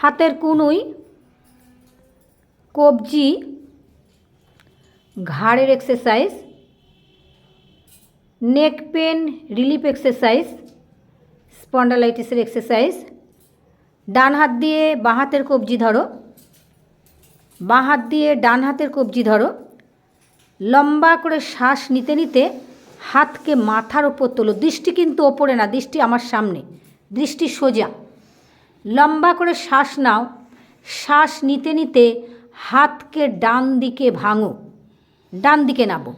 হাতের কুনুই, কবজি, ঘাড়ের exercise, neck pain relief exercise, স্পন্ডালাইটিসের এক্সারসাইজ। ডান হাত দিয়ে বাঁ হাতের কবজি ধরো, বাঁ হাত দিয়ে ডান হাতের কবজি ধরো। লম্বা করে শ্বাস নিতে নিতে হাতকে মাথার ওপর তোলো। দৃষ্টি কিন্তু ওপরে না, দৃষ্টি আমার সামনে, দৃষ্টি সোজা। লম্বা করে শ্বাস নাও। শ্বাস নিতে নিতে হাতকে ডান দিকে ভাঙো, ডান দিকে নাবো।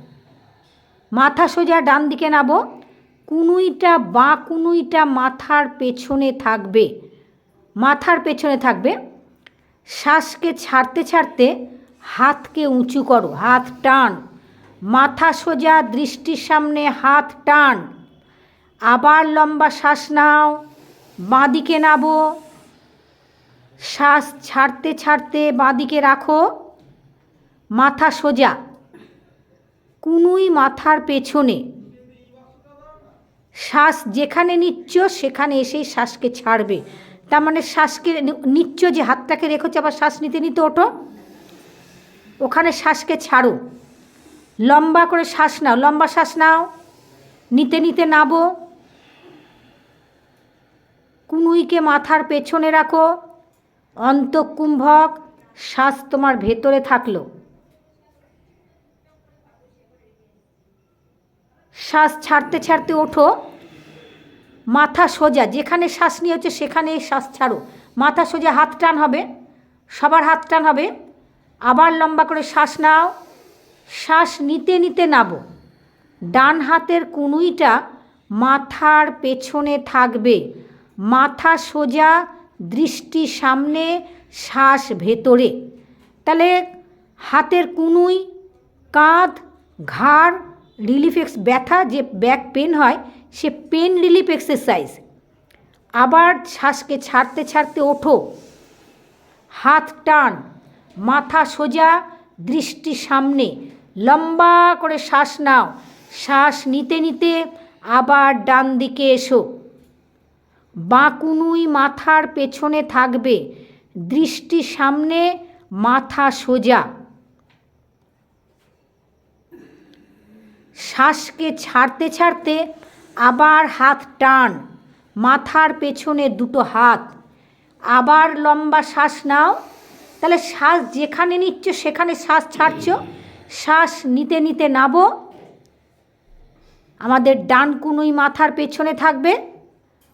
মাথা সোজা ডান দিকে নাবো। কুনুইটা, বাঁ কুনুইটা মাথার পেছনে থাকবে, মাথার পেছনে থাকবে। শ্বাসকে ছাড়তে ছাড়তে হাতকে উঁচু করো, হাত টান। মাথা সোজা, দৃষ্টির সামনে, হাত টান। আবার লম্বা শ্বাস নাও, বাঁ দিকে নাবো। শ্বাস ছাড়তে ছাড়তে বাঁ দিকে রাখো, মাথা সোজা, কুনুই মাথার পেছনে। শ্বাস যেখানে নিচ্ছ সেখানে এসেই শ্বাসকে ছাড়বে। তার মানে শ্বাসকে নিচ্ছ, যে হাতটাকে রেখেছো, আবার শ্বাস নিতে নিতে ওঠো, ওখানে শ্বাসকে ছাড়ো। লম্বা করে শ্বাস নাও, লম্বা শ্বাস নাও, নিতে নিতে নাবো। কুনুইকে মাথার পেছনে রাখো, অন্তঃকুম্ভক, শ্বাস তোমার ভেতরে থাকলো। শ্বাস ছাড়তে ছাড়তে ওঠো, মাথা সোজা, যেখানে শ্বাস নিয়েছে সেখানে শ্বাস ছাড়ো। মাথা সোজা, হাত টান হবে, সবার হাত টান হবে। আবার লম্বা করে শ্বাস নাও, শ্বাস নিতে নিতে নাবো। ডান হাতের কুনুইটা মাথার পেছনে থাকবে, মাথা সোজা, দৃষ্টি সামনে, শ্বাস ভেতরে। তাহলে হাতের কুনুই, কাঁধ, ঘাড় রিলিফ ব্যথা, যে ব্যাক পেন হয়, সে পেন রিলিফ এক্সারসাইজ। আবার শ্বাসকে ছাড়তে ছাড়তে ওঠো, হাত টান, মাথা সোজা, দৃষ্টি সামনে। লম্বা করে শ্বাস নাও, শ্বাস নিতে নিতে আবার ডান দিকে এসো। বাঁ কুনুই মাথার পেছনে থাকবে, দৃষ্টি সামনে, মাথা সোজা। শ্বাসকে ছাড়তে ছাড়তে আবার হাত টান, মাথার পেছনে দুটো হাত। আবার লম্বা শ্বাস নাও। তাহলে শ্বাস যেখানে নিচ্ছ সেখানে শ্বাস ছাড়ছ, শ্বাস নিতে নিতে নাবো। আমাদের ডান কুনুই মাথার পেছনে থাকবে,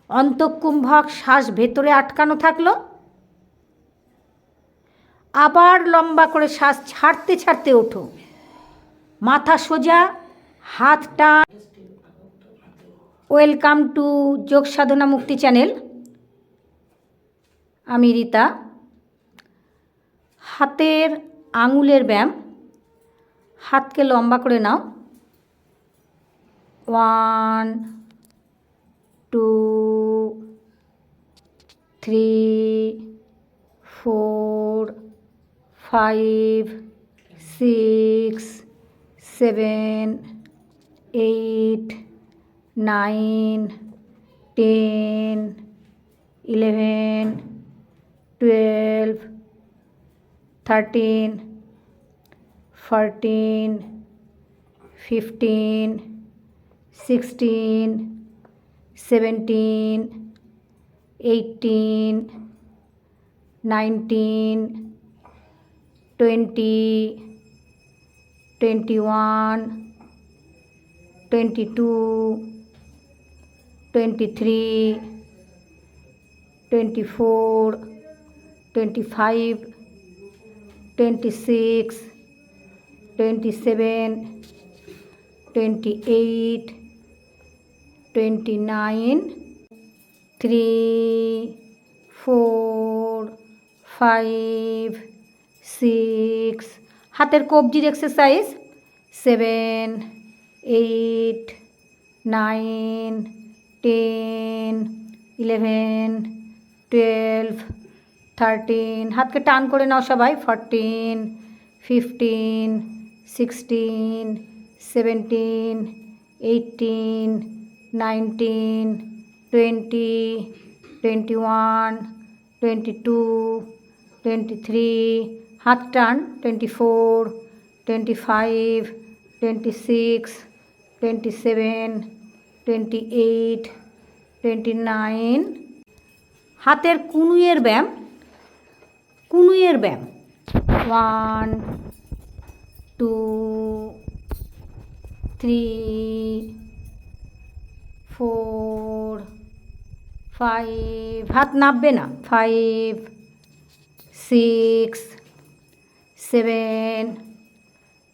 অন্তঃকুম্ভক, শ্বাস ভেতরে আটকানো থাকলো। আবার লম্বা করে শ্বাস ছাড়তে ছাড়তে ওঠো, মাথা সোজা, হাত টান। ওয়েলকাম টু যোগ সাধনা মুক্তি চ্যানেল। আমি রীতা। হাতের আঙুলের ব্যায়াম। হাতকে লম্বা করে নাও। 1 2 3 4 5 6 7 8 9 10 11 12 13 14 15 16 17 18 19 20 21 22 23 24 25 26 27 28 29 3 4 5 6। হাতের কবজির এক্সারসাইজ 7 8 9 10 11 12 13। হাতকে টান করে নাও সবাই। 14 15 16 17 18 19 20 21 22, 23, হাত টান, 24, 25, 26, 27, 28, 29, হাতের কুনুইয়ের ব্যায়াম, 1, 2, 3, 4, 5, হাত নাববে না, 5, 6, 7,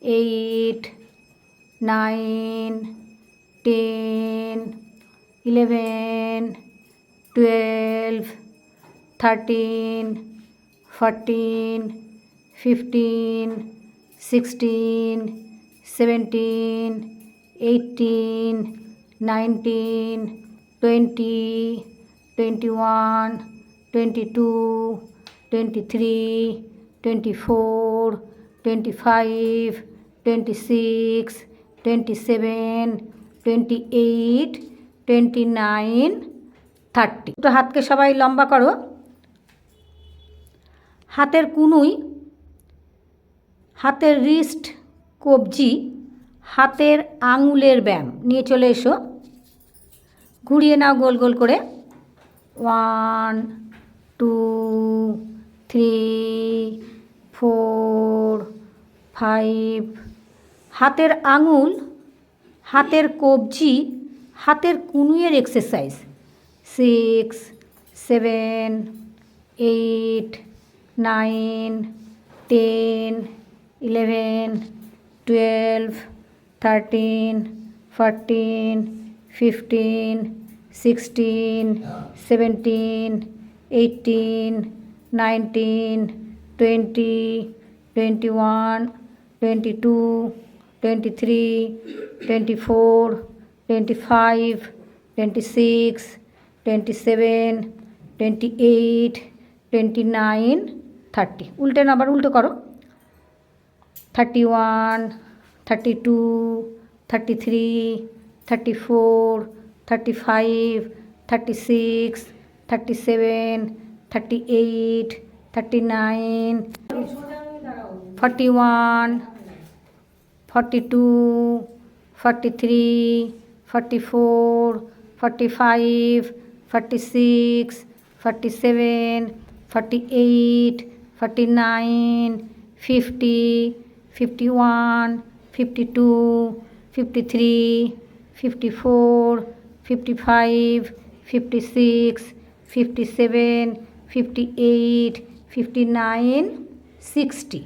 8, 9, 10, 11, 12, 13, 14, 15, 16, 17, 18, 19, 20, 21, 22, 23, 24, 25, 26, 27, 28, 29, 30। দুটো হাতকে সবাই লম্বা করো। হাতের কুনুই, হাতের রিস্ট, কবজি, হাতের আঙুলের ব্যায়াম নিয়ে চলে এসো। ঘুরিয়ে নাও গোল গোল করে। 1, 2, 3, 4, 5, হাতের আঙুল, হাতের কবজি, হাতের কুনুইয়ের এক্সারসাইজ। 6, 7, 8, 9, 10, 11, 12, 13, 14, 15, 16, 17, 18, 19, 20, 21, 22, 23, 24, 25, 26, 27, 28, 29, 30। উল্টে না, আবার উল্টো করো। 31, 32, 33, 34, 35, 36, 37, 38, 39, 41, 42, 43, 44, 45, 46, 47, 48, 49, 50, 51, 52, 53, 54, 55, 56, 57, 58, 59, 60।